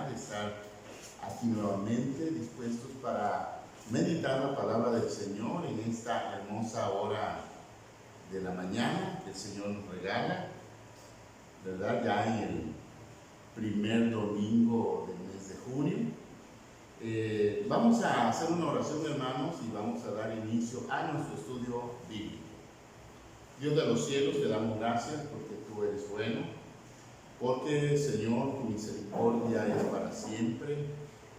oportunidad de estar aquí nuevamente dispuestos para meditar la palabra del Señor en esta hermosa hora de la mañana que el Señor nos regala, ¿verdad? Ya en el primer domingo del mes de junio. Vamos a hacer una oración, hermanos, y vamos a dar inicio a nuestro estudio bíblico. Dios de los cielos, te damos gracias porque tú eres bueno, porque, Señor, tu misericordia es para siempre.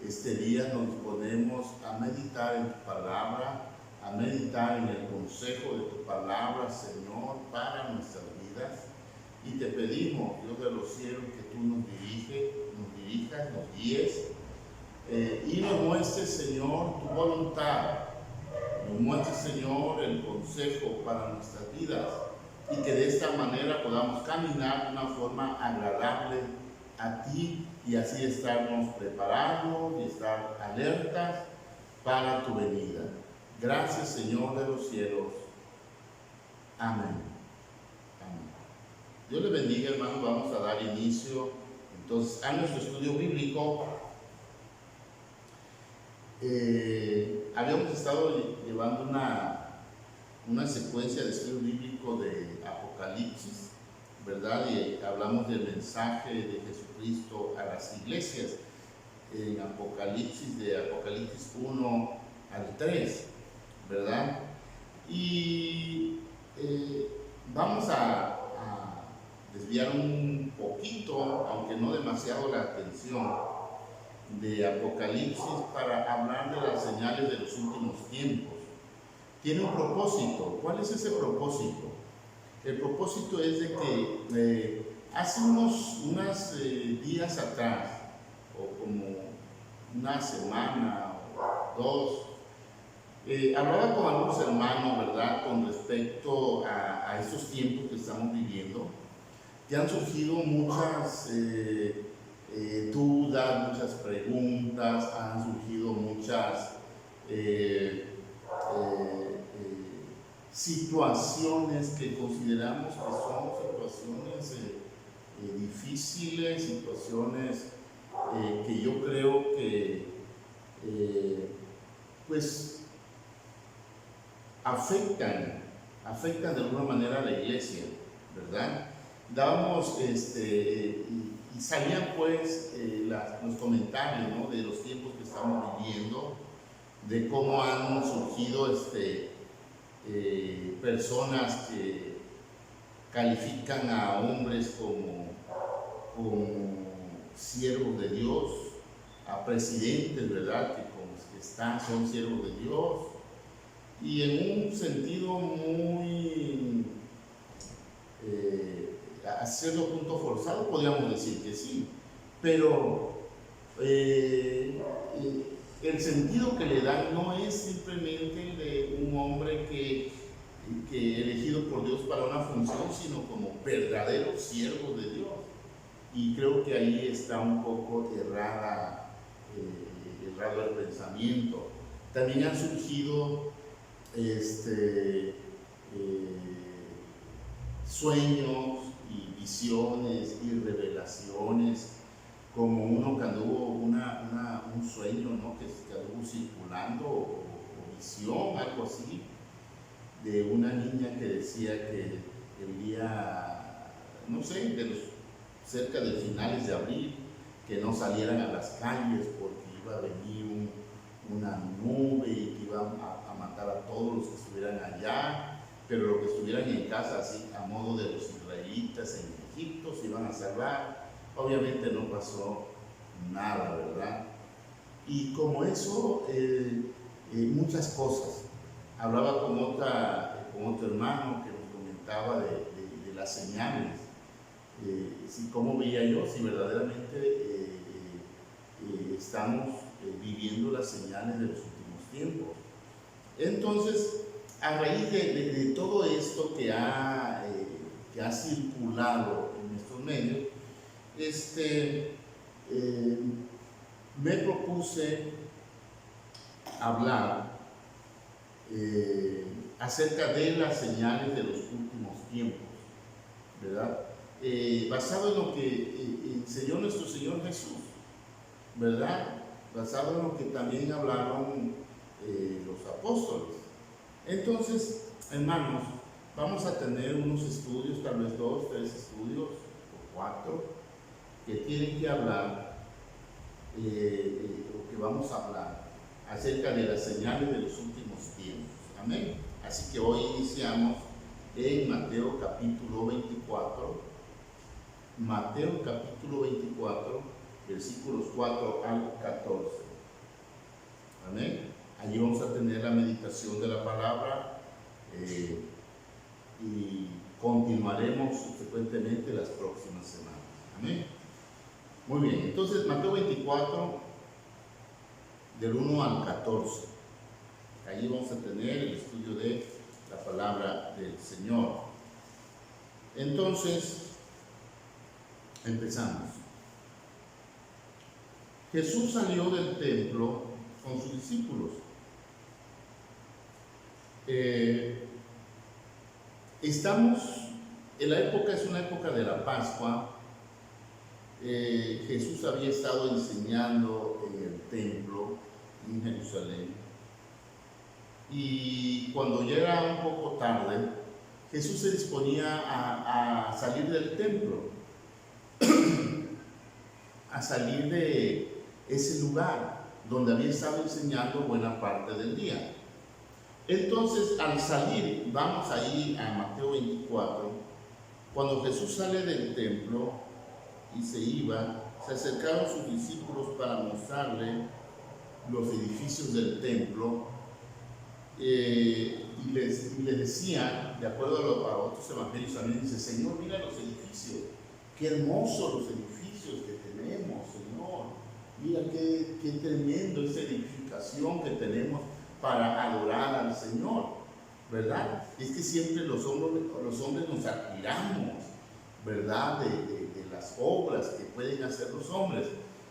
Este día nos disponemos a meditar en tu palabra, a meditar en el consejo de tu palabra, Señor, para nuestras vidas. Y te pedimos, Dios de los cielos, que tú nos dirijas, nos guíes y nos muestres, Señor, tu voluntad. Nos muestres, Señor, el consejo para nuestras vidas y que de esta manera podamos caminar de una forma agradable a ti y así estarnos preparados y estar alertas para tu venida. Gracias, Señor de los cielos. Amén. Amén. Dios les bendiga, hermanos. Vamos a dar inicio entonces a nuestro estudio bíblico. Habíamos estado llevando una secuencia de estudio bíblico de Apocalipsis, ¿verdad? Y hablamos del mensaje de Jesucristo a las iglesias en Apocalipsis, de Apocalipsis 1 al 3, ¿verdad? Y vamos a desviar un poquito, aunque no demasiado, la atención de Apocalipsis para hablar de las señales de los últimos tiempos. Tiene un propósito. ¿Cuál es ese propósito? El propósito es de que hace unos días atrás, o como una semana o dos, hablaba con algunos hermanos, ¿verdad?, con respecto a estos tiempos que estamos viviendo, que han surgido muchas dudas, muchas preguntas, han surgido muchas situaciones que consideramos que son situaciones difíciles, situaciones que yo creo que pues afectan de alguna manera a la iglesia, ¿verdad? Dábamos y salían pues los comentarios, ¿no?, de los tiempos que estamos viviendo, de cómo han surgido personas que califican a hombres como siervos de Dios, a presidentes, ¿verdad?, que son siervos de Dios, y en un sentido muy a cierto punto forzado, podríamos decir que sí, pero el sentido que le dan no es simplemente el de un hombre que elegido por Dios para una función, sino como verdaderos siervos de Dios. Y creo que ahí está un poco errado el pensamiento. También han surgido sueños y visiones y revelaciones, como uno que anduvo un sueño, ¿no?, que anduvo circulando, o visión, algo así, de una niña que decía que el día, no sé, cerca de finales de abril, que no salieran a las calles porque iba a venir una nube y que iba a matar a todos los que estuvieran allá, pero los que estuvieran en casa, así a modo de los israelitas en Egipto, se iban a salvar. Obviamente no pasó nada, ¿verdad? Y como eso, muchas cosas. Hablaba con otro hermano que nos comentaba de las señales, cómo veía yo si verdaderamente estamos viviendo las señales de los últimos tiempos. Entonces, a raíz de todo esto que ha circulado en estos medios, me propuse hablar acerca de las señales de los últimos tiempos, ¿verdad? Basado en lo que enseñó nuestro Señor Jesús. ¿verdad? Basado en lo que también hablaron los apóstoles. Entonces, hermanos, vamos a tener unos estudios, tal vez 2, 3 estudios o 4, que tienen que hablar, o que vamos a hablar acerca de las señales de los últimos tiempos. Amén. Así que hoy iniciamos en Mateo capítulo 24, Mateo capítulo 24, versículos 4 al 14. Amén. Allí vamos a tener la meditación de la palabra y continuaremos subsecuentemente las próximas semanas. Amén. Muy bien, entonces Mateo 24, del 1 al 14. Allí vamos a tener el estudio de la palabra del Señor. Entonces, empezamos. Jesús salió del templo con sus discípulos. Estamos en la época, es una época de la Pascua. Jesús había estado enseñando en el templo en Jerusalén, y cuando ya era un poco tarde, Jesús se disponía a salir del templo, a salir de ese lugar donde había estado enseñando buena parte del día. Entonces, al salir, vamos ahí a Mateo 24, cuando Jesús sale del templo y se iba, se acercaron sus discípulos para mostrarle los edificios del templo, y les decían, de acuerdo a otros evangelios también, dice: Señor, mira los edificios, qué hermosos los edificios que tenemos, Señor, mira qué tremendo esa edificación que tenemos para adorar al Señor, ¿verdad? Es que siempre los hombres nos admiramos, ¿verdad? De las obras que pueden hacer los hombres.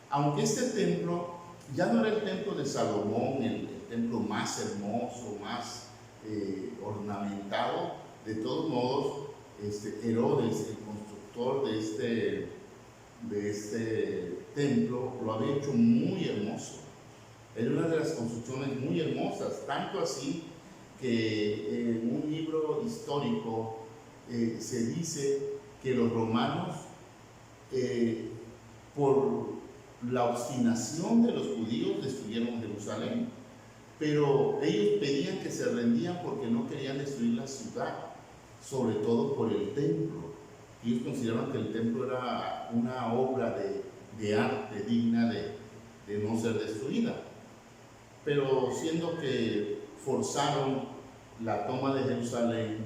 Aunque este templo ya no era el templo de Salomón, el templo más hermoso, más ornamentado, de todos modos, Herodes, el constructor de este templo, lo había hecho muy hermoso. Era una de las construcciones muy hermosas, tanto así que en un libro histórico se dice que los romanos, por la obstinación de los judíos, destruyeron Jerusalén, pero ellos pedían que se rendían porque no querían destruir la ciudad, sobre todo por el templo. Ellos consideraban que el templo era una obra de arte digna de no ser destruida. Pero siendo que forzaron la toma de Jerusalén,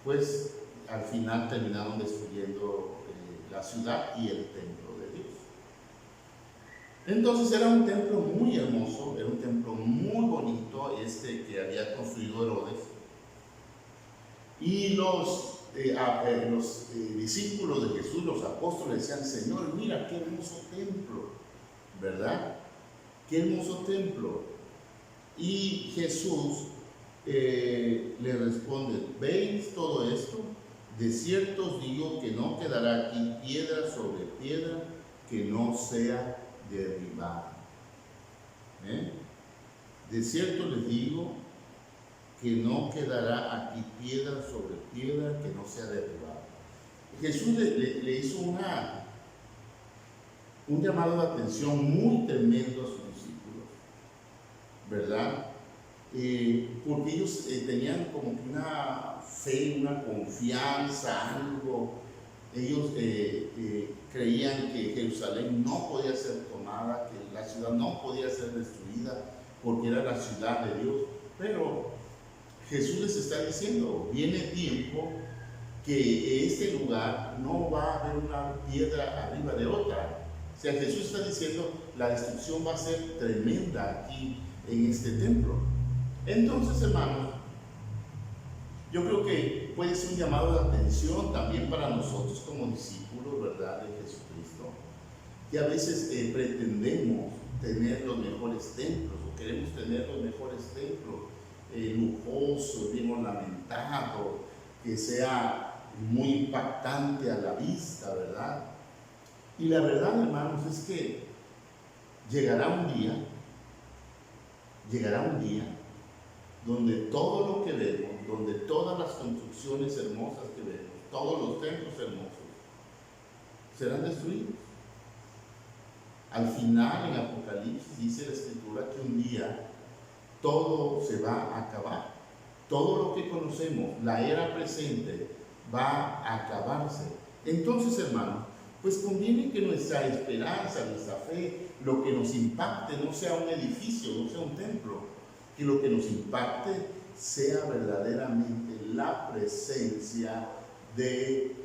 pues al final terminaron destruyendo la ciudad y el templo de Dios. Entonces era un templo muy hermoso, era un templo muy bonito, que había construido Herodes. Y los discípulos de Jesús, los apóstoles, decían: Señor, mira qué hermoso templo, ¿verdad? Qué hermoso templo. Y Jesús le responde: ¿veis todo esto? De cierto os digo que no quedará aquí piedra sobre piedra que no sea derribada. De cierto les digo que no quedará aquí piedra sobre piedra que no sea derribada. Jesús le hizo un llamado de atención muy tremendo a sus discípulos, ¿verdad? Porque ellos tenían como que una fe, una confianza, algo. Ellos creían que Jerusalén no podía ser tomada, que la ciudad no podía ser destruida, porque era la ciudad de Dios. Pero Jesús les está diciendo: viene tiempo que este lugar no va a haber una piedra arriba de otra. O sea, Jesús está diciendo: la destrucción va a ser tremenda aquí en este templo. Entonces, hermanos, yo creo que puede ser un llamado de atención también para nosotros como discípulos, ¿verdad?, de Jesucristo, que a veces pretendemos tener los mejores templos, o queremos tener los mejores templos, lujosos, bien ornamentados, que sea muy impactante a la vista, ¿verdad? Y la verdad, hermanos, es que llegará un día donde todo lo que vemos, donde todas las construcciones hermosas que vemos, todos los templos hermosos, serán destruidos. Al final, en Apocalipsis, dice la Escritura que un día todo se va a acabar. Todo lo que conocemos, la era presente, va a acabarse. Entonces, hermanos, pues conviene que nuestra esperanza, nuestra fe, lo que nos impacte no sea un edificio, no sea un templo, que lo que nos impacte sea verdaderamente la presencia de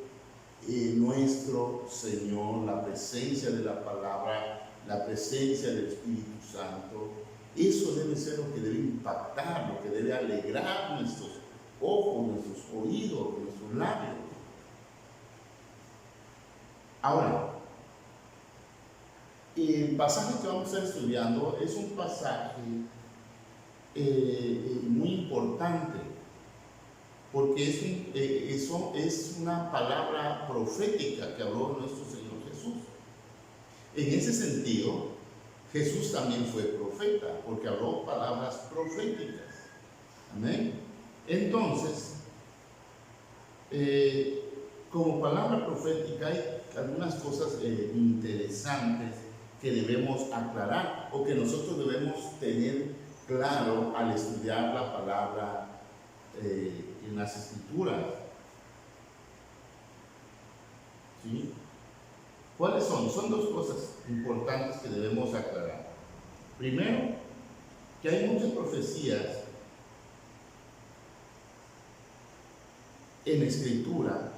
nuestro Señor, la presencia de la palabra, la presencia del Espíritu Santo. Eso debe ser lo que debe impactar, lo que debe alegrar nuestros ojos, nuestros oídos, nuestros labios. Ahora, el pasaje que vamos a estar estudiando es un pasaje muy importante, porque eso es una palabra profética que habló nuestro Señor Jesús. En ese sentido, Jesús también fue profeta, porque habló palabras proféticas. Amén. Entonces, como palabra profética hay algunas cosas interesantes que debemos aclarar o que nosotros debemos tener claro al estudiar la palabra en las Escrituras. ¿Sí? ¿Cuáles son? Son dos cosas importantes que debemos aclarar. Primero, que hay muchas profecías en la Escritura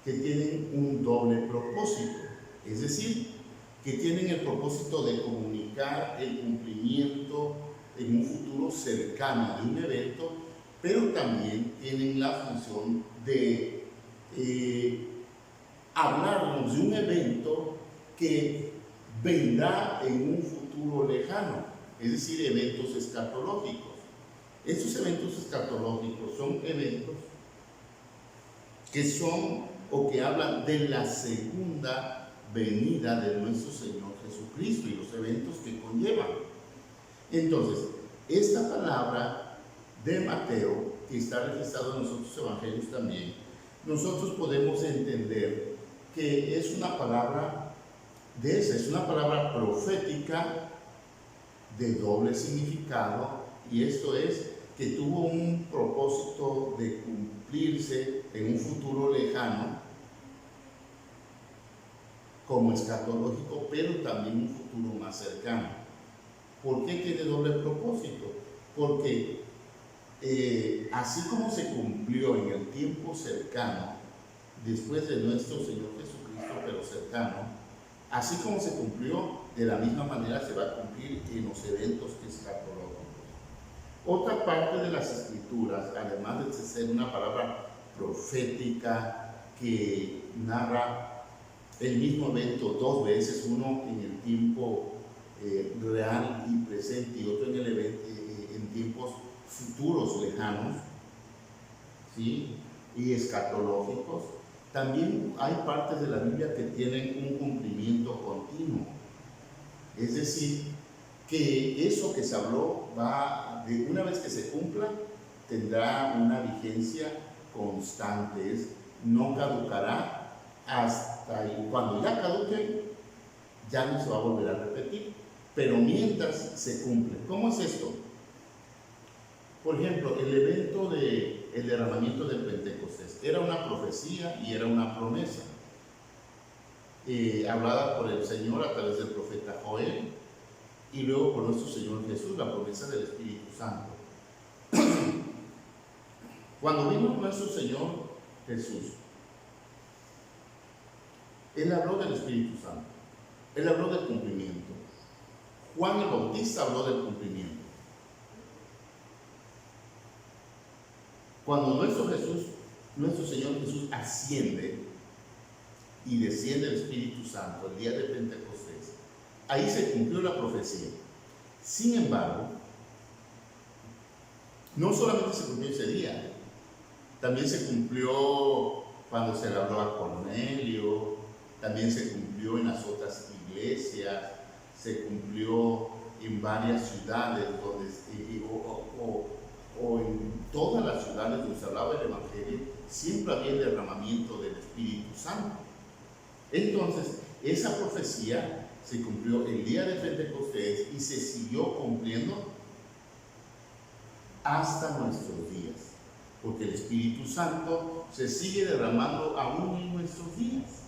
que tienen un doble propósito, es decir, que tienen el propósito de comunicar el cumplimiento en un futuro cercano de un evento, pero también tienen la función de hablarnos de un evento que vendrá en un futuro lejano, es decir, eventos escatológicos. Estos eventos escatológicos son eventos que son o que hablan de la segunda venida de nuestro Señor Jesucristo y los eventos que conllevan. Entonces, esta palabra de Mateo, que está registrado en los otros evangelios también, nosotros podemos entender que es una palabra es una palabra profética de doble significado, y esto es que tuvo un propósito de cumplirse en un futuro lejano como escatológico, pero también un futuro más cercano. ¿Por qué tiene doble propósito? Porque así como se cumplió en el tiempo cercano, después de nuestro Señor Jesucristo, pero cercano, así como se cumplió, de la misma manera se va a cumplir en los eventos escatológicos. Otra parte de las Escrituras, además de ser una palabra profética que narra el mismo evento dos veces, uno en el tiempo real y presente y otro en tiempos futuros lejanos, ¿sí? Y escatológicos, también hay partes de la Biblia que tienen un cumplimiento continuo. Es decir, que eso que se habló de una vez que se cumpla, tendrá una vigencia constante, no caducará hasta cuando ya caduque, ya no se va a volver a repetir, pero mientras se cumple. ¿Cómo es esto? Por ejemplo, el evento del derramamiento del Pentecostés era una profecía y era una promesa hablada por el Señor a través del profeta Joel y luego por nuestro Señor Jesús, la promesa del Espíritu Santo. Cuando vino nuestro Señor Jesús, Él habló del Espíritu Santo, Él habló del cumplimiento. Juan el Bautista habló del cumplimiento. Cuando nuestro Señor Jesús asciende y desciende el Espíritu Santo el día de Pentecostés, ahí se cumplió la profecía. Sin embargo, no solamente se cumplió ese día, también se cumplió cuando se le habló a Cornelio, también se cumplió en las otras iglesias, se cumplió en varias ciudades o en todas las ciudades donde se hablaba el Evangelio, siempre había el derramamiento del Espíritu Santo. Entonces, esa profecía se cumplió el día de Pentecostés y se siguió cumpliendo hasta nuestros días, porque el Espíritu Santo se sigue derramando aún en nuestros días.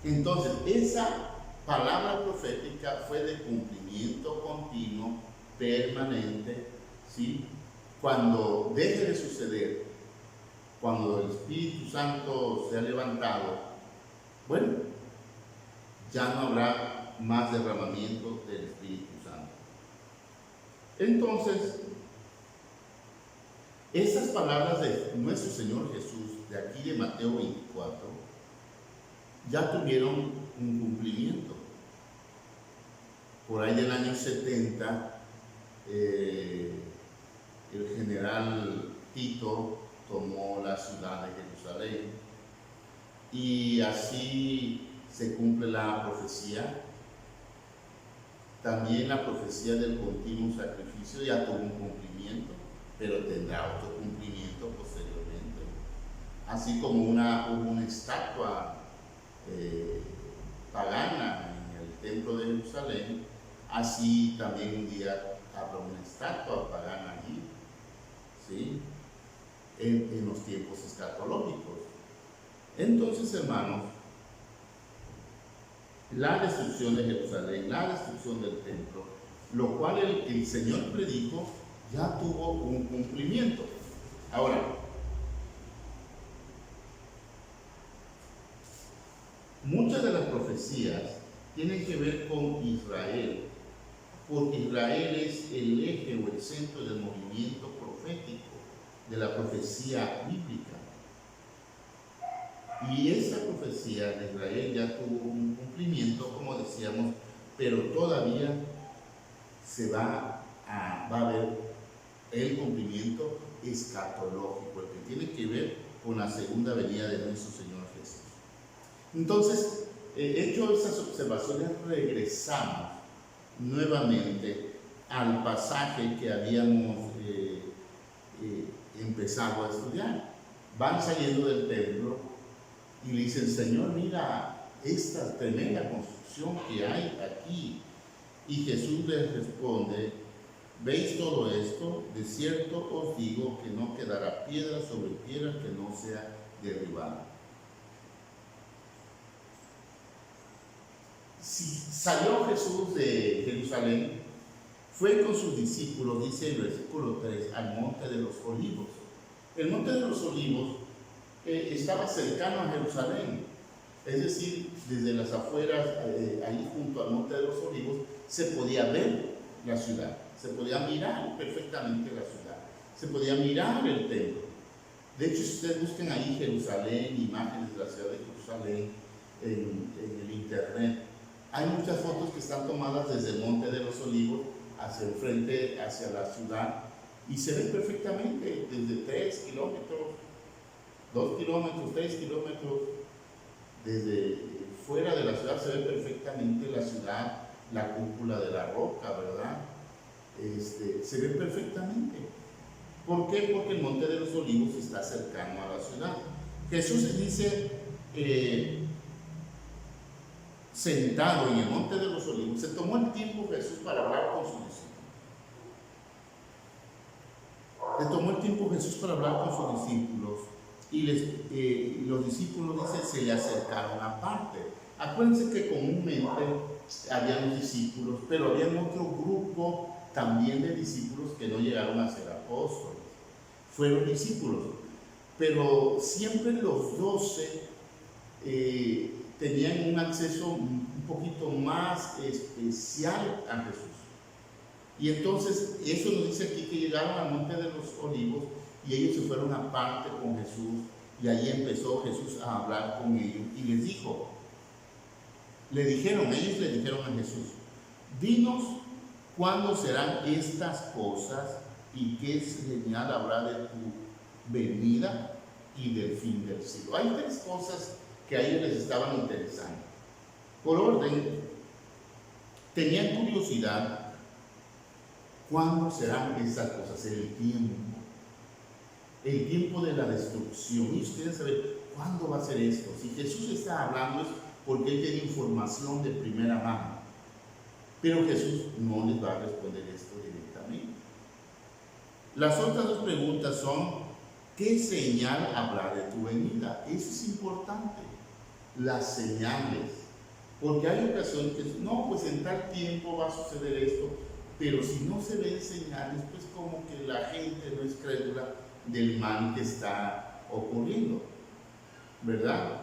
Entonces, esa palabra profética fue de cumplimiento continuo, permanente, ¿sí? Cuando deje de suceder, cuando el Espíritu Santo se ha levantado, bueno, ya no habrá más derramamiento del Espíritu Santo. Entonces, esas palabras de nuestro Señor Jesús, de aquí de Mateo 24, ya tuvieron un cumplimiento. Por ahí del año 70, el general Tito tomó la ciudad de Jerusalén y así se cumple la profecía. También la profecía del continuo sacrificio ya tuvo un cumplimiento, pero tendrá otro cumplimiento posteriormente. Así como hubo una estatua pagana en el templo de Jerusalén, así también un día habrá una estatua pagana allí, ¿sí? En los tiempos escatológicos. Entonces, hermanos, la destrucción de Jerusalén, la destrucción del templo, lo cual el Señor predijo, ya tuvo un cumplimiento. Ahora, muchas de las profecías tienen que ver con Israel, porque Israel es el eje o el centro del movimiento profético, de la profecía bíblica. Y esa profecía de Israel ya tuvo un cumplimiento, como decíamos, pero todavía va a haber el cumplimiento escatológico, el que tiene que ver con la segunda venida de nuestro Señor Jesús. Entonces, hecho esas observaciones, regresamos nuevamente al pasaje que habíamos empezado a estudiar. Van saliendo del templo y le dicen: Señor, mira esta tremenda construcción que hay aquí. Y Jesús les responde: ¿veis todo esto? De cierto os digo que no quedará piedra sobre piedra que no sea derribada. Si salió Jesús de Jerusalén, fue con sus discípulos, dice el versículo 3, al monte de los olivos. El monte de los olivos estaba cercano a Jerusalén, es decir, desde las afueras, ahí junto al monte de los olivos, se podía ver la ciudad, se podía mirar perfectamente la ciudad, se podía mirar el templo. De hecho, si ustedes buscan ahí Jerusalén, imágenes de la ciudad de Jerusalén en el internet, hay muchas fotos que están tomadas desde el monte de los olivos hacia el frente, hacia la ciudad, y se ve perfectamente desde 3 kilómetros, 2 kilómetros, 3 kilómetros, desde fuera de la ciudad se ve perfectamente la ciudad, la cúpula de la roca, ¿verdad? Se ve perfectamente. ¿Por qué? Porque el monte de los olivos está cercano a la ciudad. Jesús dice, sentado en el monte de los olivos, se tomó el tiempo Jesús para hablar con sus discípulos. Se tomó el tiempo Jesús para hablar con sus discípulos y los discípulos, dice, se le acercaron aparte. Acuérdense que comúnmente habían los discípulos, pero había otro grupo también de discípulos que no llegaron a ser apóstoles. Fueron discípulos, pero siempre los 12 tenían un acceso un poquito más especial a Jesús. Y entonces eso nos dice aquí que llegaron al monte de los olivos y ellos se fueron aparte con Jesús, y ahí empezó Jesús a hablar con ellos y les dijo, ellos le dijeron a Jesús: dinos cuándo serán estas cosas y qué señal habrá de tu venida y del fin del siglo. Hay 3 cosas que a ellos les estaban interesando. Por orden, tenían curiosidad, ¿cuándo serán esas cosas? El tiempo de la destrucción. Y ustedes saben, ¿cuándo va a ser esto? Si Jesús está hablando es porque Él tiene información de primera mano. Pero Jesús no les va a responder esto directamente. Las otras dos preguntas son, ¿qué señal habrá de tu venida? Eso es importante, las señales. Porque hay ocasiones que no, pues en tal tiempo va a suceder esto, pero si no se ven señales, pues como que la gente no es crédula del mal que está ocurriendo, ¿verdad?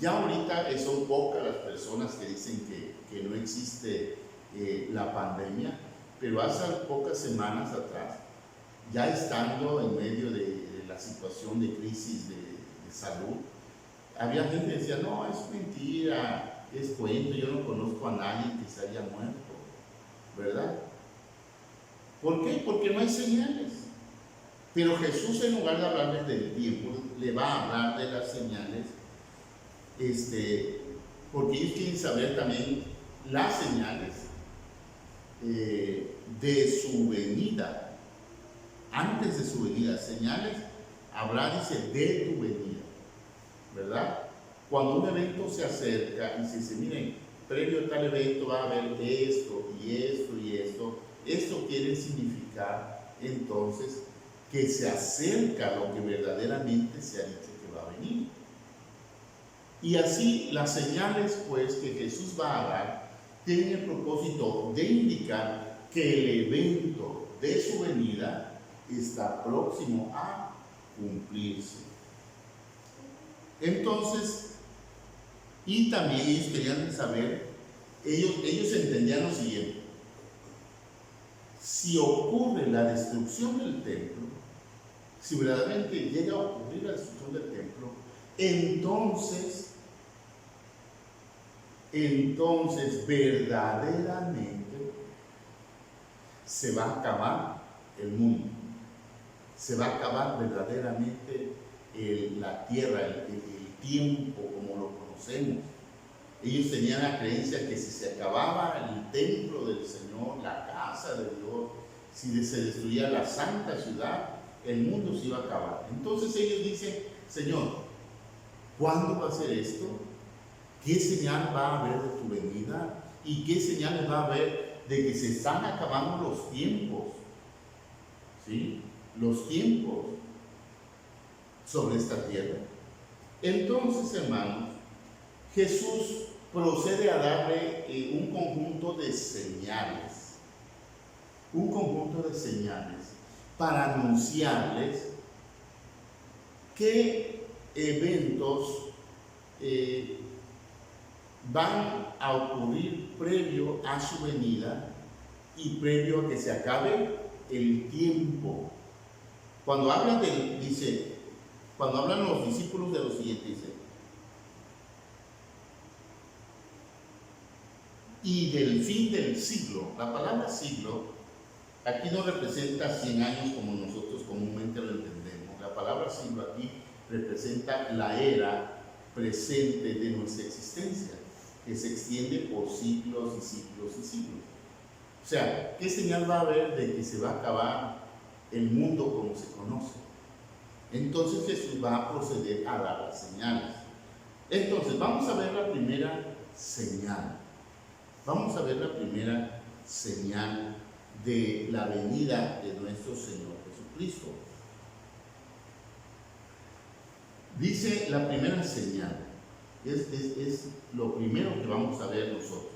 Ya ahorita son pocas las personas que dicen que no existe la pandemia, pero hace pocas semanas atrás, ya estando en medio de la situación de crisis de salud, había gente que decía, no, es mentira, es cuento, yo no conozco a nadie que se haya muerto, ¿verdad? ¿Por qué? Porque no hay señales. Pero Jesús, en lugar de hablarles del tiempo, le va a hablar de las señales, porque ellos quieren saber también las señales de su venida, antes de su venida. Señales habrá, dice, de tu venida, ¿verdad? Cuando un evento se acerca y se dice, miren, previo a tal evento va a haber esto y esto y esto, esto quiere significar entonces que se acerca a lo que verdaderamente se ha dicho que va a venir. Y así las señales pues que Jesús va a dar tienen el propósito de indicar que el evento de su venida está próximo a cumplirse. Entonces, y también ellos querían saber, ellos entendían lo siguiente: si ocurre la destrucción del templo, si verdaderamente llega a ocurrir la destrucción del templo, entonces verdaderamente se va a acabar el mundo, se va a acabar verdaderamente la tierra, el tiempo como lo conocemos. Ellos tenían la creencia que si se acababa el templo del Señor, la casa de Dios, si se destruía la santa ciudad, el mundo se iba a acabar. Entonces ellos dicen, Señor, ¿cuándo va a ser esto? ¿Qué señal va a haber de tu venida? ¿Y qué señales va a haber de que se están acabando los tiempos? ¿Sí? Los tiempos sobre esta tierra. Entonces, hermanos, Jesús procede a darle un conjunto de señales para anunciarles qué eventos van a ocurrir previo a su venida y previo a que se acabe el tiempo. Cuando hablan cuando hablan los discípulos de lo siguiente, dice, y del fin del siglo. La palabra siglo aquí no representa 100 años como nosotros comúnmente lo entendemos. La palabra siglo aquí representa la era presente de nuestra existencia, que se extiende por siglos y siglos y siglos. O sea, ¿qué señal va a haber de que se va a acabar el mundo como se conoce? Entonces Jesús va a proceder a dar las señales. Entonces vamos a ver la primera señal. Vamos a ver la primera señal de la venida de nuestro Señor Jesucristo. Dice la primera señal, es lo primero que vamos a ver nosotros.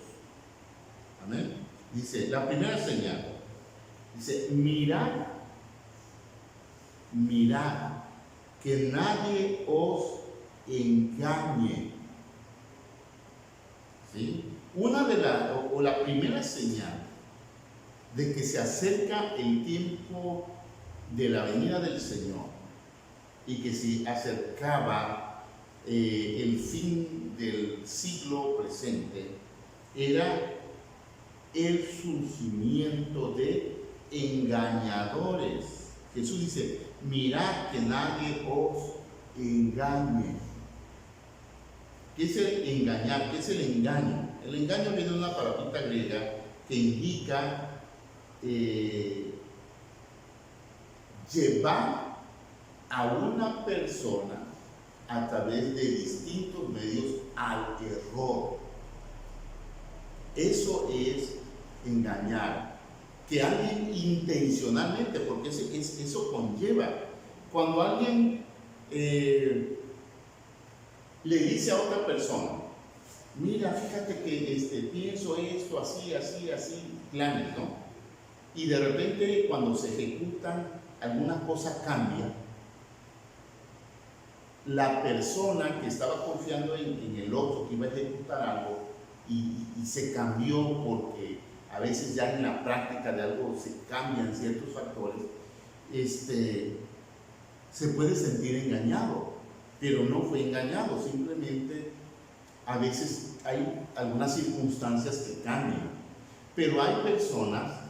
Amén. Dice, la primera señal, dice, mirad, que nadie os engañe. ¿Sí? La primera señal de que se acerca el tiempo de la venida del Señor y que se acercaba el fin del siglo presente era el surgimiento de engañadores. Jesús dice, mirad que nadie os engañe. ¿Qué es el engañar? ¿Qué es el engaño? El engaño viene de una palabrita griega que indica llevar a una persona a través de distintos medios al error. Eso es engañar. Que alguien intencionalmente, porque eso conlleva. Cuando alguien le dice a otra persona, mira, fíjate que pienso esto, así, planes, ¿no? Y de repente cuando se ejecutan, alguna cosa cambia. La persona que estaba confiando en el otro que iba a ejecutar algo y se cambió, porque a veces ya en la práctica de algo se cambian ciertos factores, se puede sentir engañado, pero no fue engañado, simplemente a veces hay algunas circunstancias que cambian. Pero hay personas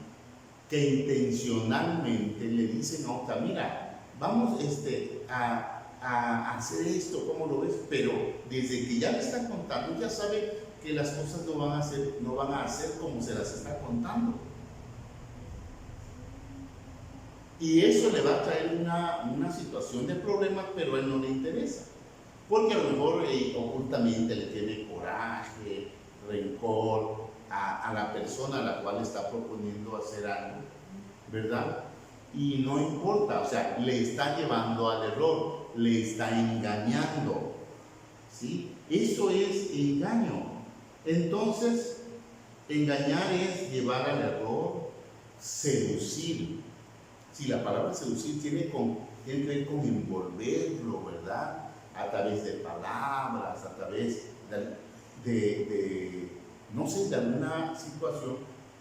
que intencionalmente le dicen a otra, mira, vamos a hacer esto, ¿cómo lo ves? Pero desde que ya le están contando, ya sabe que las cosas no van a ser como se las está contando. Y eso le va a traer una situación de problemas, pero a él no le interesa. Porque a lo mejor ocultamente le tiene coraje, rencor a la persona a la cual está proponiendo hacer algo, ¿verdad? Y no importa, o sea, le está llevando al error, le está engañando, ¿sí? Eso es engaño. Entonces, engañar es llevar al error, seducir. Sí, la palabra seducir tiene que ver con envolverlo, ¿verdad? A través de palabras, a través de no sé, de alguna situación,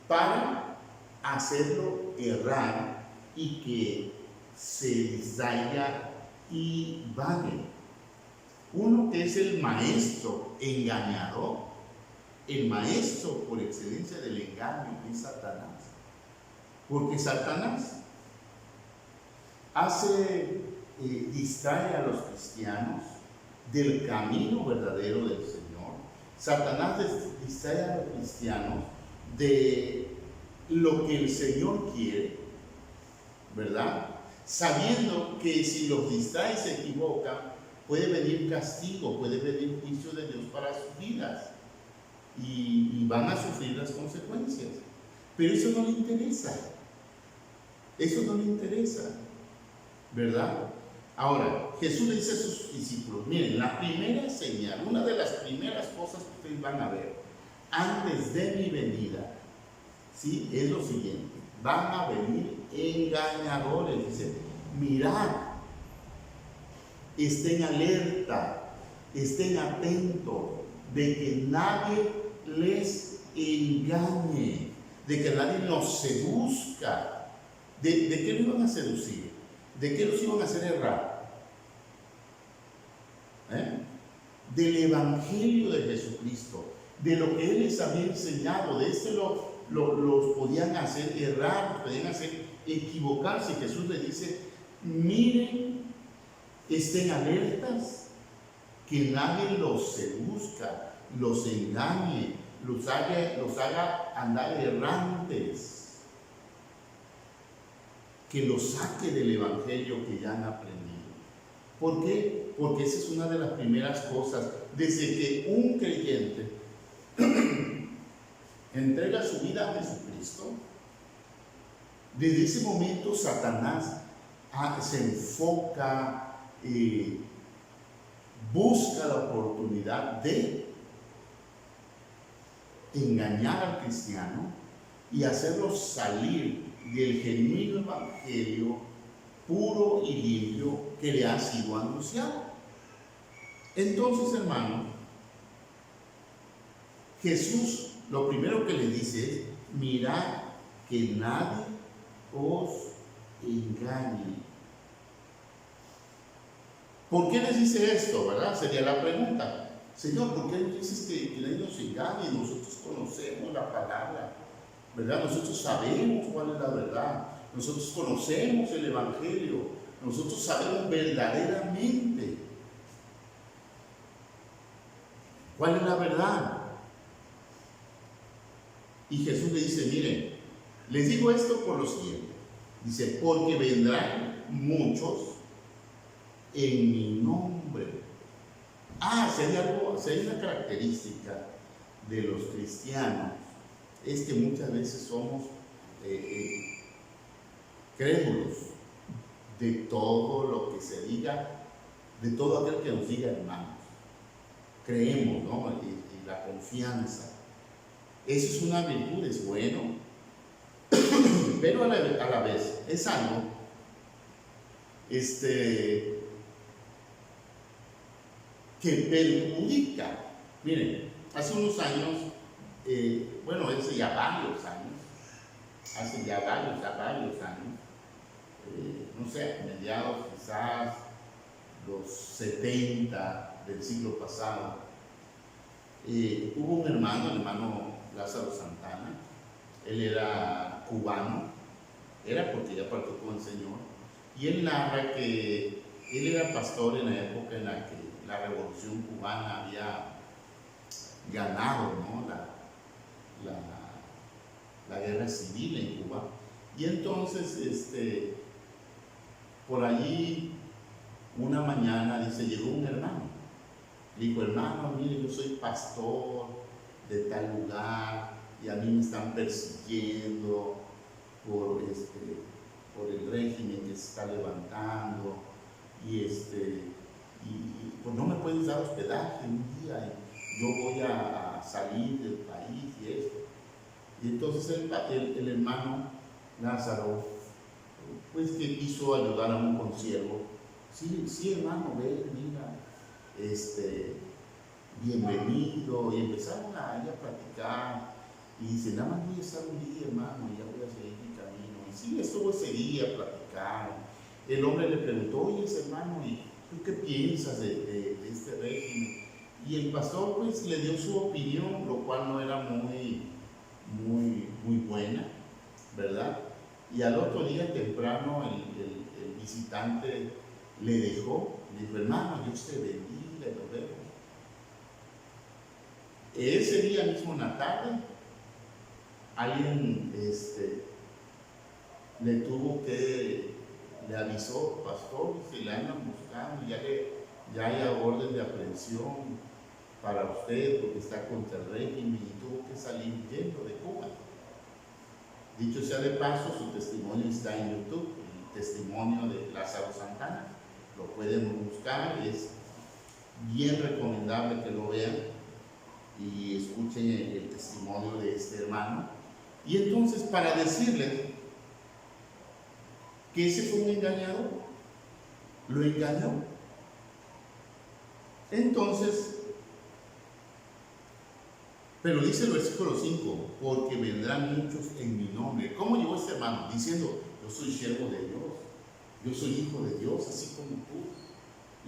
para hacerlo errar y que se distraiga y vague. Uno que es el maestro engañador, el maestro por excelencia del engaño es Satanás. Porque Satanás distrae a los cristianos del camino verdadero del Señor. Satanás distrae a los cristianos de lo que el Señor quiere, ¿verdad? Sabiendo que si los distrae y se equivocan, puede venir castigo, puede venir juicio de Dios para sus vidas y van a sufrir las consecuencias. Pero eso no le interesa. Eso no le interesa, ¿verdad? Ahora, Jesús le dice a sus discípulos, miren, la primera señal, una de las primeras cosas que ustedes van a ver antes de mi venida, ¿sí? Es lo siguiente, van a venir engañadores, dice, mirad, estén alerta, estén atentos, de que nadie les engañe, de que nadie los seduzca. ¿De qué lo iban a seducir? ¿De qué los iban a hacer errar? Del Evangelio de Jesucristo, de lo que Él les había enseñado, de esto los podían hacer errar, podían hacer equivocarse. Jesús les dice, miren, estén alertas, que nadie los seduzca, los engañe, los haga andar errantes, que los saque del Evangelio que ya han aprendido. ¿Por qué? Porque esa es una de las primeras cosas. Desde que un creyente entrega su vida a Jesucristo, desde ese momento Satanás se enfoca, busca la oportunidad de engañar al cristiano y hacerlo salir del genuino evangelio puro y limpio que le ha sido anunciado. Entonces, hermano, Jesús lo primero que le dice es, mirad que nadie os engañe. ¿Por qué les dice esto, verdad? Sería la pregunta. Señor, ¿por qué nos dices que nadie nos engañe? Nosotros conocemos la palabra, ¿verdad? Nosotros sabemos cuál es la verdad. Nosotros conocemos el Evangelio. Nosotros sabemos verdaderamente cuál es la verdad. Y Jesús le dice, miren, les digo esto por lo siguiente. Dice, porque vendrán muchos en mi nombre. Si hay una característica de los cristianos, es que muchas veces somos crédulos de todo lo que se diga, de todo aquel que nos diga hermanos. Creemos, ¿no? Y la confianza. Eso es una virtud, es bueno, pero a la vez es algo que perjudica. Miren, hace unos años, hace ya varios años, no sé, mediados quizás los 70 del siglo pasado, hubo un hermano, el hermano Lázaro Santana. Él era cubano, era porque ya partió con el Señor, y él narra que él era pastor en la época en la que la revolución cubana había ganado, ¿no? la guerra civil en Cuba. Y entonces por allí una mañana dice, llegó un hermano, dijo, hermano, mire, yo soy pastor de tal lugar y a mí me están persiguiendo por el régimen que se está levantando y pues no me puedes dar hospedaje un día, yo voy a salir del país y esto. Y entonces el hermano Lázaro, pues que quiso ayudar a un consiervo. Sí, hermano, ven, mira, bienvenido. Y empezaron a platicar. Y dice, nada más voy a estar un día, hermano, y ya voy a seguir mi camino. Y sí, estuvo ese día, platicaron. El hombre le preguntó, oye, hermano, ¿y tú qué piensas de este régimen? Y el pastor pues le dio su opinión, lo cual no era muy buena, ¿verdad? Y al otro día temprano el visitante le dejó, le dijo, hermano, Dios te bendiga, nos vemos. Ese día mismo en la tarde, alguien le avisó, pastor, se le andan buscando, ya hay orden de aprehensión para usted porque está contra el régimen y tuvo que salir huyendo de Cuba. Dicho sea de paso, su testimonio está en YouTube, el testimonio de Lázaro Santana. Lo pueden buscar y es bien recomendable que lo vean y escuchen el testimonio de este hermano. Y entonces, para decirles que ese fue un engañador, lo engañó. Entonces, pero dice el versículo 5, porque vendrán muchos en mi nombre. ¿Cómo llegó este hermano? Diciendo, yo soy siervo de Dios, yo soy hijo de Dios, así como tú.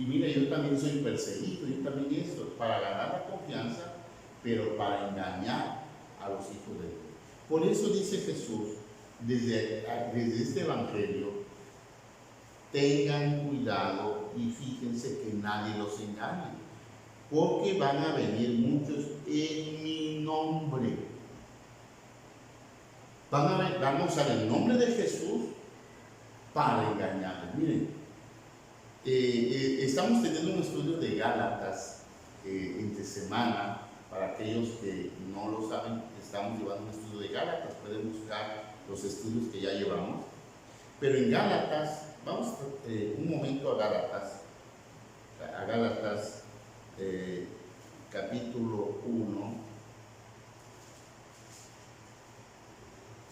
Y mira, yo también soy perseguido, yo también esto, para ganar la confianza, pero para engañar a los hijos de Dios. Por eso dice Jesús, desde este evangelio, tengan cuidado y fíjense que nadie los engañe, porque van a venir muchos en mi nombre. Van a usar el nombre de Jesús para engañarles. Miren, estamos teniendo un estudio de Gálatas entre semana. Para aquellos que no lo saben, estamos llevando un estudio de Gálatas. Pueden buscar los estudios que ya llevamos. Pero en Gálatas, vamos un momento a Gálatas capítulo 1,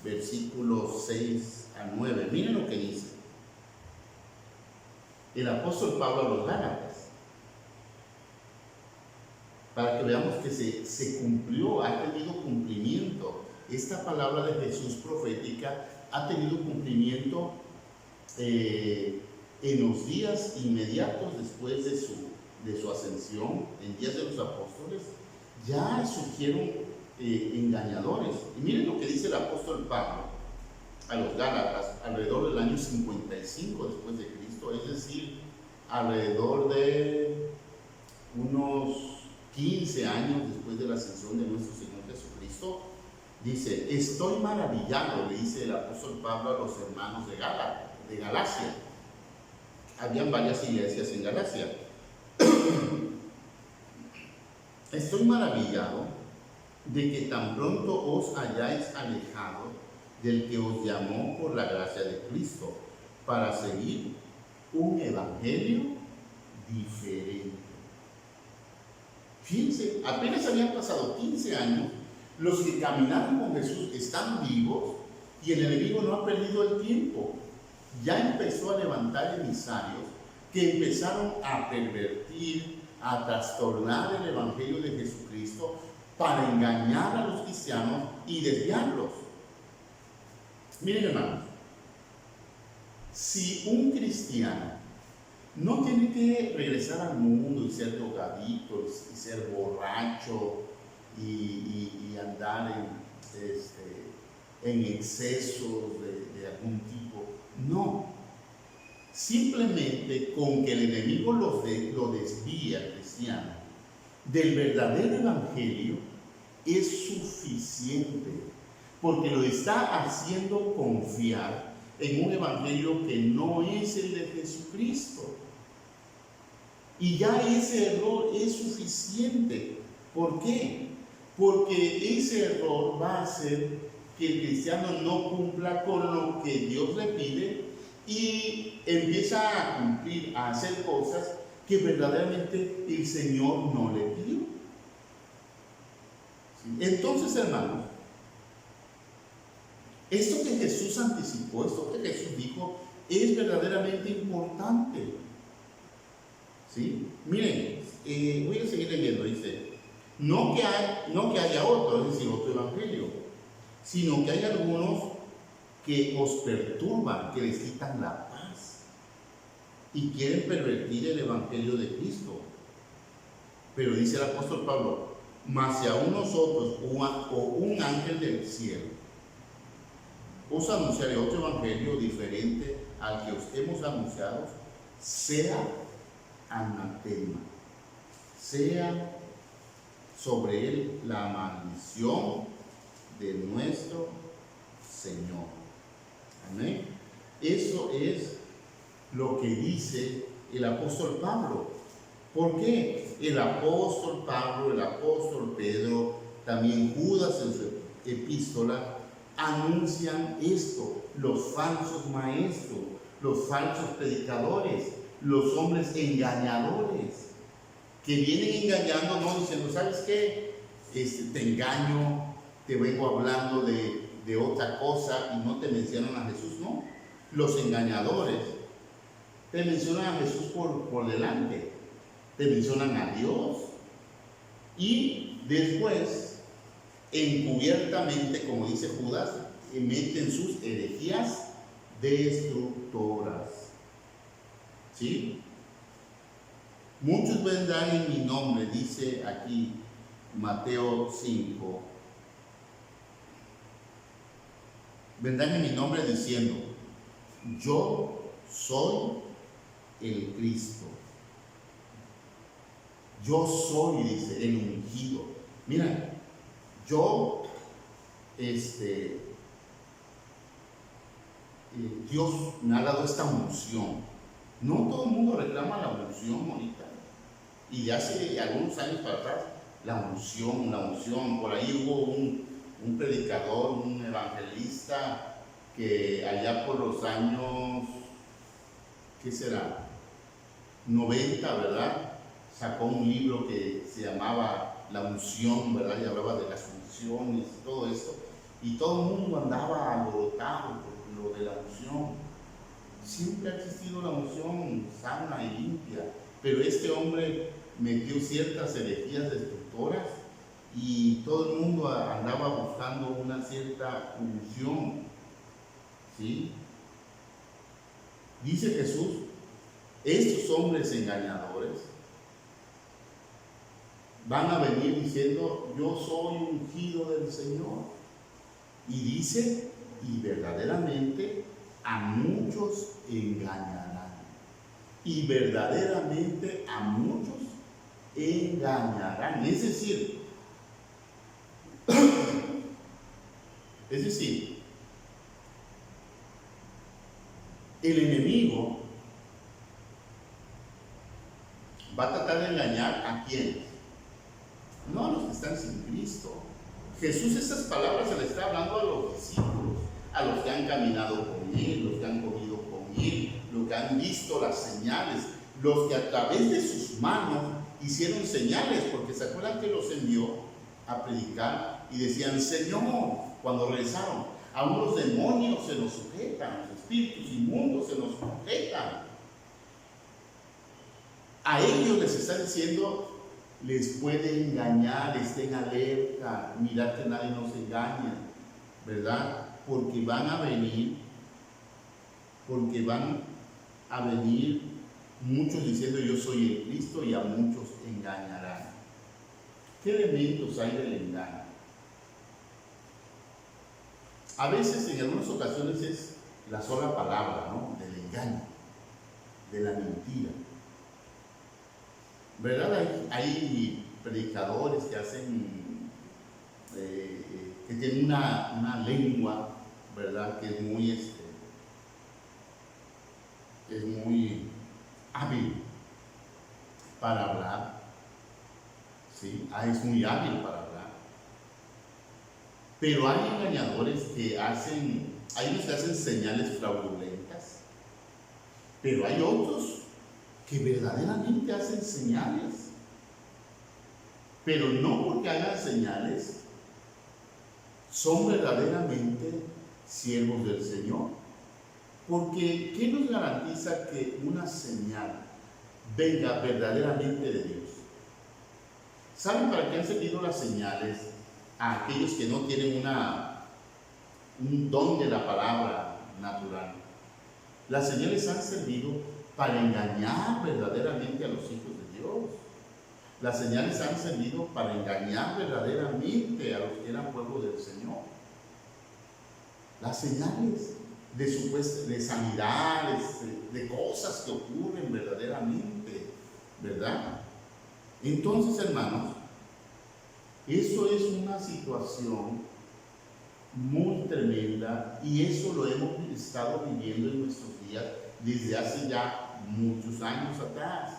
versículos 6 a 9. Miren lo que dice el apóstol Pablo a los Gálatas, para que veamos que se cumplió, ha tenido cumplimiento. Esta palabra de Jesús profética ha tenido cumplimiento en los días inmediatos después de su ascensión, en días de los apóstoles. Ya surgieron engañadores. Y miren lo que dice el apóstol Pablo a los Gálatas alrededor del año 55 después de Cristo, es decir, alrededor de unos 15 años después de la ascensión de nuestro Señor Jesucristo. Dice, estoy maravillado, le dice el apóstol Pablo a los hermanos de Galacia. Habían varias iglesias en Galacia. Estoy maravillado de que tan pronto os hayáis alejado del que os llamó por la gracia de Cristo para seguir un evangelio diferente. Fíjense, apenas habían pasado 15 años, los que caminaron con Jesús están vivos y el enemigo no ha perdido el tiempo. Ya empezó a levantar emisarios que empezaron a pervertir, a trastornar el evangelio de Jesucristo para engañar a los cristianos y desviarlos. Miren, hermanos, si un cristiano no tiene que regresar al mundo y ser drogadicto y ser borracho y andar en excesos de algún tipo, no. Simplemente con que el enemigo lo desvíe al cristiano del verdadero evangelio es suficiente, porque lo está haciendo confiar en un evangelio que no es el de Jesucristo. Y ya ese error es suficiente. ¿Por qué? Porque ese error va a hacer que el cristiano no cumpla con lo que Dios le pide y empieza a cumplir, a hacer cosas que verdaderamente el Señor no le pidió. ¿Sí? Entonces, hermanos, esto que Jesús anticipó, esto que Jesús dijo, es verdaderamente importante. ¿Sí? Miren, voy a seguir leyendo, dice, no que haya otro, es decir, otro evangelio, sino que hay algunos que os perturban, que les quitan la paz y quieren pervertir el evangelio de Cristo. Pero dice el apóstol Pablo, mas si aún nosotros o un ángel del cielo os anunciaré otro evangelio diferente al que os hemos anunciado, sea anatema, sea sobre él la maldición de nuestro Señor. Amén. Eso es lo que dice el apóstol Pablo. ¿Por qué? El apóstol Pablo, el apóstol Pedro, también Judas en su epístola, anuncian esto: los falsos maestros, los falsos predicadores, los hombres engañadores, que vienen engañando, no diciendo, ¿sabes qué? Te engaño, te vengo hablando de otra cosa y no te mencionan a Jesús, no. Los engañadores te mencionan a Jesús por delante, te mencionan a Dios y después, encubiertamente, como dice Judas, meten sus herejías destructoras. ¿Sí? Muchos vendrán en mi nombre, dice aquí Mateo 5. Vendrán en mi nombre diciendo, yo soy el Cristo. Yo soy, dice, el ungido. Mira, yo, Dios me ha dado esta unción. No todo el mundo reclama la unción ahorita. Y de hace algunos años para atrás, la unción. Por ahí hubo un predicador, un evangelista, que allá por los años, ¿qué será? 90, ¿verdad? Sacó un libro que se llamaba La unción, ¿verdad? Y hablaba de las unciones y todo eso. Y todo el mundo andaba alborotado por lo de la unción. Siempre ha existido la unción sana y limpia, pero este hombre metió ciertas herejías destructoras y todo el mundo andaba buscando una cierta unción. ¿Sí? Dice Jesús, estos hombres engañadores van a venir diciendo, yo soy ungido del Señor. Y dice, y verdaderamente a muchos engañarán. Y verdaderamente a muchos engañarán. Es decir, Es decir, el enemigo va a tratar de engañar ¿a quién? No a los que están sin Cristo. Jesús esas palabras se le está hablando a los discípulos, a los que han caminado con Él, los que han comido con Él, los que han visto las señales, los que a través de sus manos hicieron señales, porque se acuerdan que los envió a predicar y decían, Señor, cuando regresaron, aún los demonios se nos sujetan, los espíritus inmundos se nos sujetan. A ellos les está diciendo, les puede engañar, estén alerta, mirad que nadie nos engañe, ¿verdad? Porque van a venir muchos diciendo yo soy el Cristo y a muchos engañarán. ¿Qué elementos hay del engaño? A veces, en algunas ocasiones, es la sola palabra, ¿no? Del engaño, de la mentira. ¿Verdad? Hay predicadores que hacen, que tienen una lengua, ¿verdad? Que es muy hábil para hablar, ¿sí? Es muy hábil para hablar. Pero hay engañadores que hay unos que hacen señales fraudulentas, pero hay otros que verdaderamente hacen señales, pero no porque hagan señales son verdaderamente siervos del Señor. Porque ¿qué nos garantiza que una señal venga verdaderamente de Dios? ¿Saben para qué han servido las señales a aquellos que no tienen un don de la palabra natural? Las señales han servido para engañar verdaderamente a los hijos de Dios. Las señales han servido para engañar verdaderamente a los que eran pueblo del Señor. Las señales de sanidades, de cosas que ocurren verdaderamente, ¿verdad? Entonces, hermanos, eso es una situación muy tremenda y eso lo hemos estado viviendo en nuestros días desde hace ya muchos años atrás,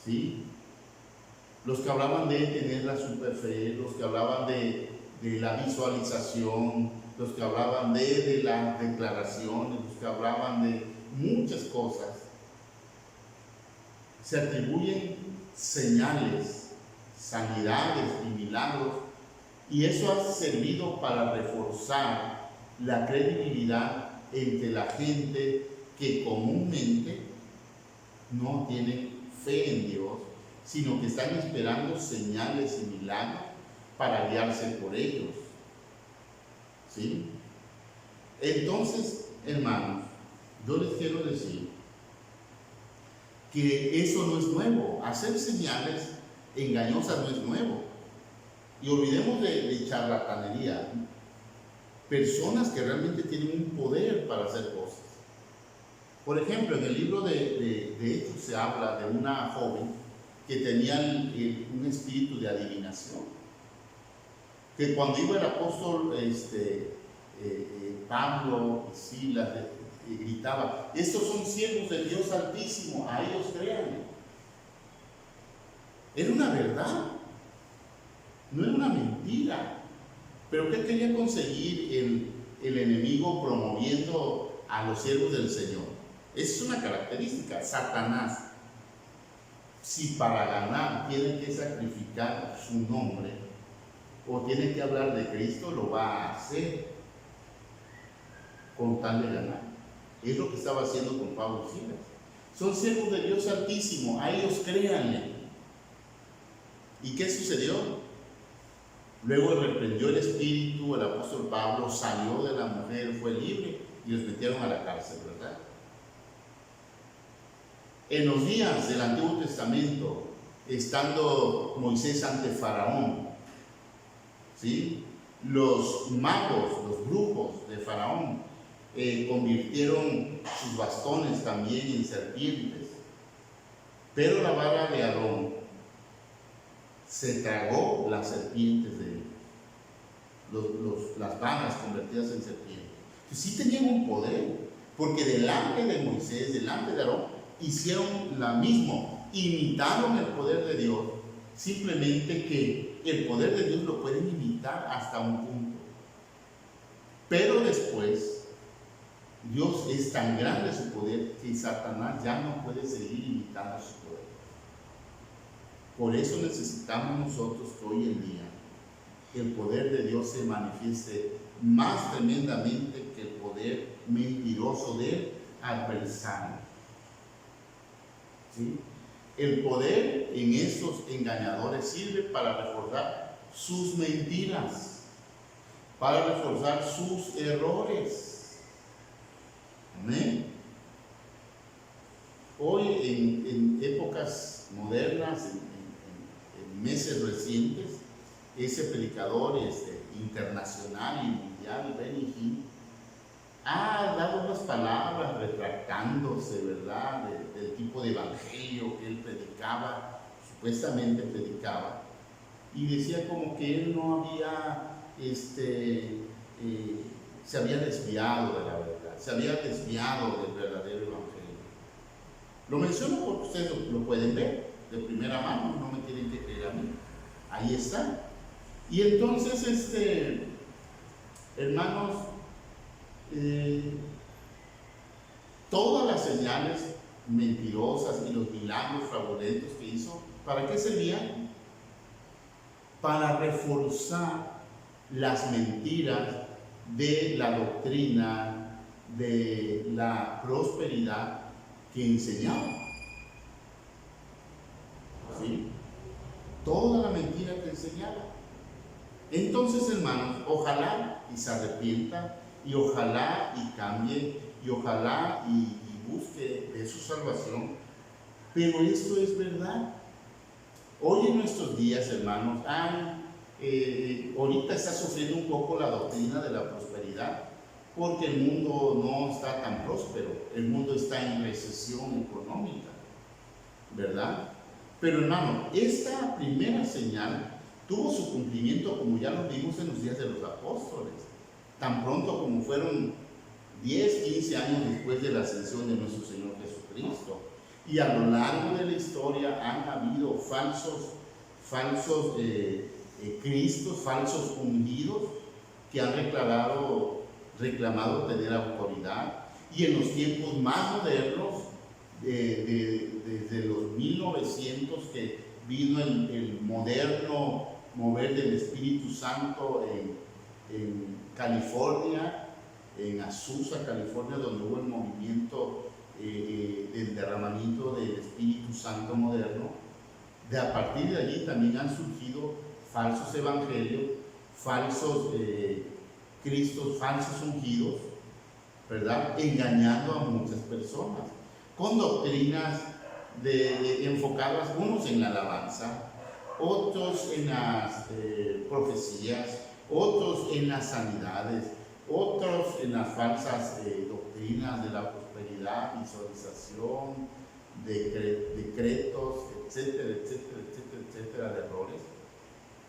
¿sí? Los que hablaban de tener la superfe, los que hablaban de la visualización, los que hablaban de las declaraciones, los que hablaban de muchas cosas, se atribuyen señales, sanidades y milagros, y eso ha servido para reforzar la credibilidad entre la gente que comúnmente no tiene fe en Dios, sino que están esperando señales y milagros para guiarse por ellos. ¿Sí? Entonces, hermanos, yo les quiero decir que eso no es nuevo. Hacer señales engañosas no es nuevo. Y olvidemos de charlatanería. Personas que realmente tienen un poder para hacer cosas. Por ejemplo, en el libro de Hechos se habla de una joven que tenía un espíritu de adivinación. Que cuando iba el apóstol Pablo y Silas gritaba, estos son siervos del Dios Altísimo, a ellos créanle. Era una verdad, no era una mentira. Pero ¿qué quería conseguir el enemigo promoviendo a los siervos del Señor? Esa es una característica. Satanás, si para ganar tiene que sacrificar su nombre o tiene que hablar de Cristo, lo va a hacer con tal de ganar. Es lo que estaba haciendo con Pablo y Silas. Son siervos de Dios Altísimo, a ellos créanle. ¿Y qué sucedió? Luego reprendió el espíritu, el apóstol Pablo salió de la mujer, fue libre y los metieron a la cárcel, ¿verdad? En los días del Antiguo Testamento, estando Moisés ante Faraón, ¿sí? Los magos, los brujos de Faraón, convirtieron sus bastones también en serpientes, pero la vara de Aarón se tragó las serpientes de ellos. las varas convertidas en serpientes. Entonces, sí tenían un poder, porque delante de Moisés, delante de Aarón, hicieron lo mismo, imitaron el poder de Dios, simplemente que el poder de Dios lo pueden imitar hasta un punto. Pero después, Dios es tan grande su poder que Satanás ya no puede seguir imitando su poder. Por eso necesitamos nosotros que hoy en día el poder de Dios se manifieste más tremendamente que el poder mentiroso del adversario. ¿Sí? El poder en estos engañadores sirve para reforzar sus mentiras, para reforzar sus errores. Amén. Hoy en épocas modernas, en meses recientes, ese predicador internacional y mundial, Benny Hinn, ha dado unas palabras retractándose, ¿verdad?, del tipo de evangelio que él predicaba, supuestamente predicaba, y decía como que él no había, se había desviado de la verdad, se había desviado del verdadero evangelio. Lo menciono porque ustedes lo pueden ver de primera mano, no me tienen que creer a mí, ahí está. Y entonces, hermanos, todas las señales mentirosas y los milagros fraudulentos que hizo, ¿para qué servían? Para reforzar las mentiras de la doctrina de la prosperidad que enseñaba. ¿Sí? Toda la mentira que enseñaba. Entonces, hermanos, ojalá y se arrepienta, y ojalá y cambie, y ojalá y busque de su salvación. Pero esto es verdad. Hoy en nuestros días, hermanos, ahorita está sufriendo un poco la doctrina de la prosperidad, porque el mundo no está tan próspero, el mundo está en recesión económica, ¿verdad? Pero, hermano, esta primera señal tuvo su cumplimiento, como ya lo vimos en los días de los apóstoles, tan pronto como fueron 10, 15 años después de la ascensión de nuestro Señor Jesucristo. Y a lo largo de la historia han habido falsos Cristos, falsos ungidos, que han reclamado tener autoridad. Y en los tiempos más modernos, desde los 1900, que vino el moderno mover del Espíritu Santo en California, en Azusa, California, donde hubo el movimiento del derramamiento del Espíritu Santo moderno. A partir de allí también han surgido falsos evangelios, falsos Cristos, falsos ungidos, ¿verdad?, engañando a muchas personas, con doctrinas enfocadas unos en la alabanza, otros en las profecías, otros en las sanidades, otros en las falsas doctrinas de la prosperidad, visualización, decretos, etcétera, etcétera, etcétera, etcétera, de errores,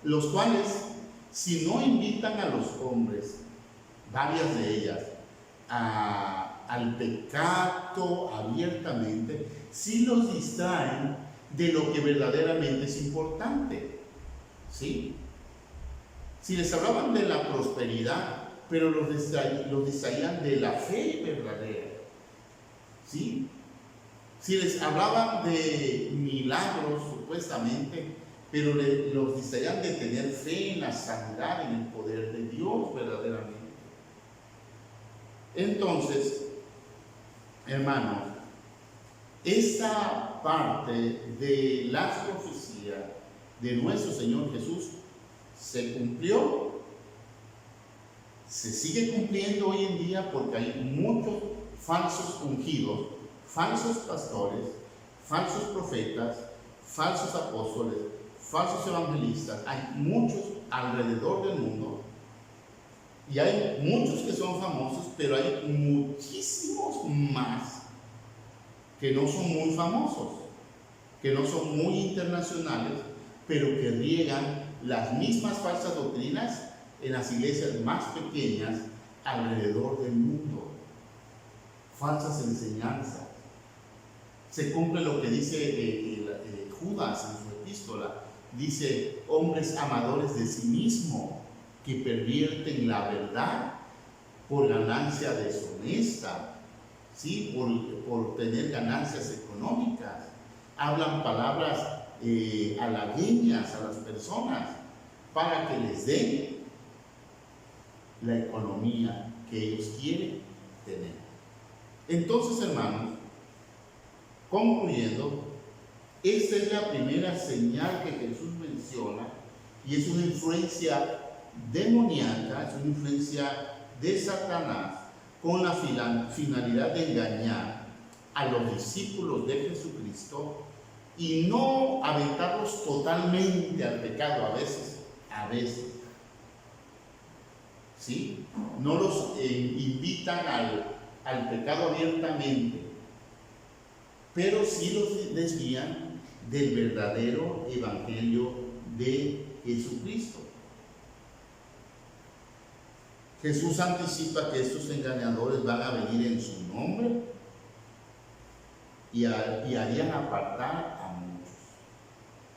los cuales, si no invitan a los hombres, varias de ellas, al pecado abiertamente, sí los distraen de lo que verdaderamente es importante. ¿Sí? Si les hablaban de la prosperidad, pero los distraían de la fe verdadera. ¿Sí? Si les hablaban de milagros, supuestamente, pero los distraían de tener fe en la sanidad, en el poder de Dios verdaderamente. Entonces, hermanos, esta parte de las profecías de nuestro Señor Jesús se cumplió, se sigue cumpliendo hoy en día, porque hay muchos falsos ungidos, falsos pastores, falsos profetas, falsos apóstoles, falsos evangelistas. Hay muchos alrededor del mundo, y hay muchos que son famosos, pero hay muchísimos más que no son muy famosos, que no son muy internacionales, pero que riegan las mismas falsas doctrinas en las iglesias más pequeñas alrededor del mundo. Falsas enseñanzas. Se cumple lo que dice Judas en su epístola. Dice, hombres amadores de sí mismo, que pervierten la verdad por ganancia deshonesta, ¿sí? por tener ganancias económicas. Hablan palabras halagüeñas a las personas para que les den la economía que ellos quieren tener. Entonces, hermanos, concluyendo, esta es la primera señal que Jesús menciona, y es una influencia demoníaca, es una influencia de Satanás con la finalidad de engañar a los discípulos de Jesucristo y no aventarlos totalmente al pecado, a veces, ¿sí? No los invitan al pecado abiertamente, pero sí los desvían del verdadero evangelio de Jesucristo. Jesús anticipa que estos engañadores van a venir en su nombre y harían apartar a muchos.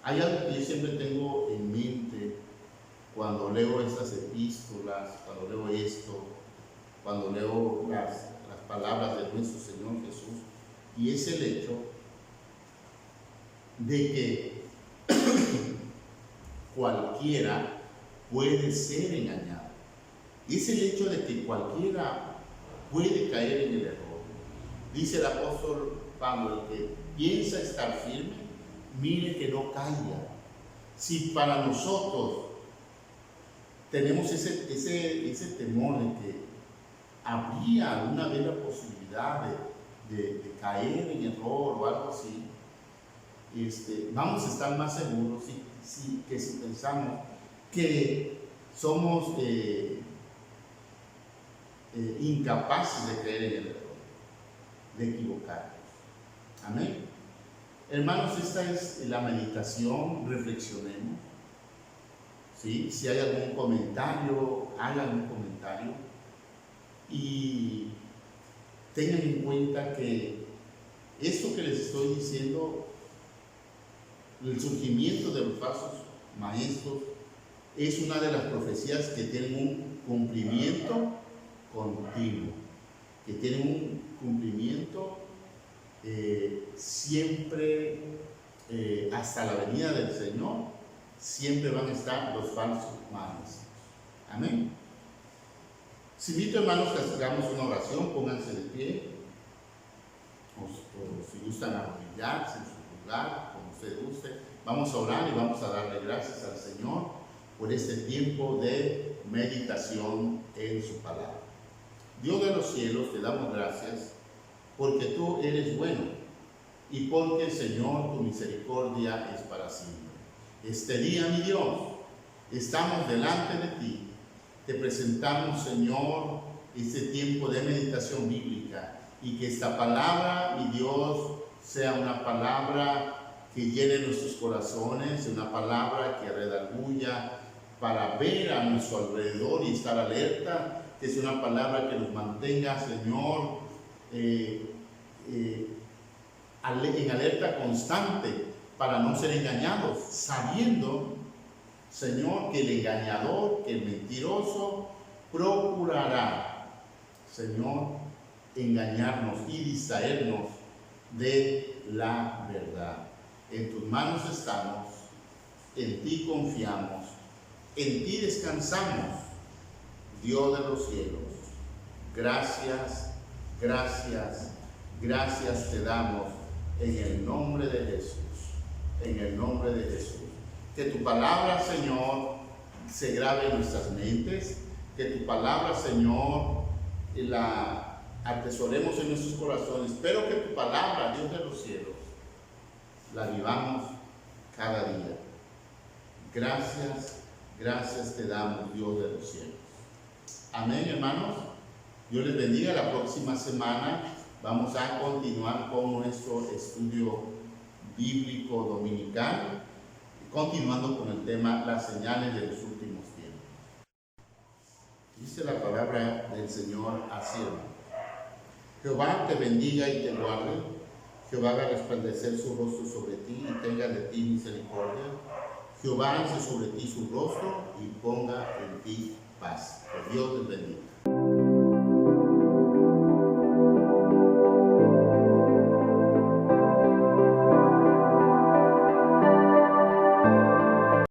Hay algo que yo siempre tengo en mente cuando leo estas epístolas, cuando leo esto, cuando leo las palabras de nuestro Señor Jesús, y es el hecho de que cualquiera puede ser engañado. Es el hecho de que cualquiera puede caer en el error. Dice el apóstol Pablo, el que piensa estar firme, mire que no caiga. Si para nosotros tenemos ese temor de que habría alguna vez la posibilidad de caer en error o algo así, vamos a estar más seguros que si pensamos que somos incapaces de creer en el error, de equivocarnos. Amén. Hermanos, esta es la meditación. Reflexionemos. ¿Sí? Si hay algún comentario, hagan un comentario y tengan en cuenta que esto que les estoy diciendo, el surgimiento de los falsos maestros, es una de las profecías que tienen un cumplimiento continuo, que tienen un cumplimiento siempre, hasta la venida del Señor, siempre van a estar los falsos maestros. Amén. Si invito, hermanos, que hagamos una oración, pónganse de pie, o si gustan arrodillarse en su lugar, como usted guste. Vamos a orar y vamos a darle gracias al Señor por este tiempo de meditación en su palabra. Dios de los cielos, te damos gracias porque tú eres bueno y porque, Señor, tu misericordia es para siempre. Este día, mi Dios, estamos delante de ti. Te presentamos, Señor, este tiempo de meditación bíblica, y que esta palabra, mi Dios, sea una palabra que llene nuestros corazones, una palabra que redarguya para ver a nuestro alrededor y estar alerta, que es una palabra que nos mantenga, Señor, en alerta constante para no ser engañados, sabiendo, Señor, que el engañador, que el mentiroso procurará, Señor, engañarnos y distraernos de la verdad. En tus manos estamos, en ti confiamos, en ti descansamos, Dios de los cielos. Gracias, gracias, gracias te damos en el nombre de Jesús, en el nombre de Jesús. Que tu palabra, Señor, se grabe en nuestras mentes, que tu palabra, Señor, la atesoremos en nuestros corazones, pero que tu palabra, Dios de los cielos, la vivamos cada día. Gracias, gracias te damos, Dios de los cielos. Amén, hermanos. Dios les bendiga. La próxima semana vamos a continuar con nuestro estudio bíblico dominical, continuando con el tema las señales de los últimos tiempos. Dice la palabra del Señor así, hermano. Jehová te bendiga y te guarde. Jehová haga resplandecer su rostro sobre ti y tenga de ti misericordia. Jehová alce sobre ti su rostro y ponga en ti paz. Que Dios les bendiga.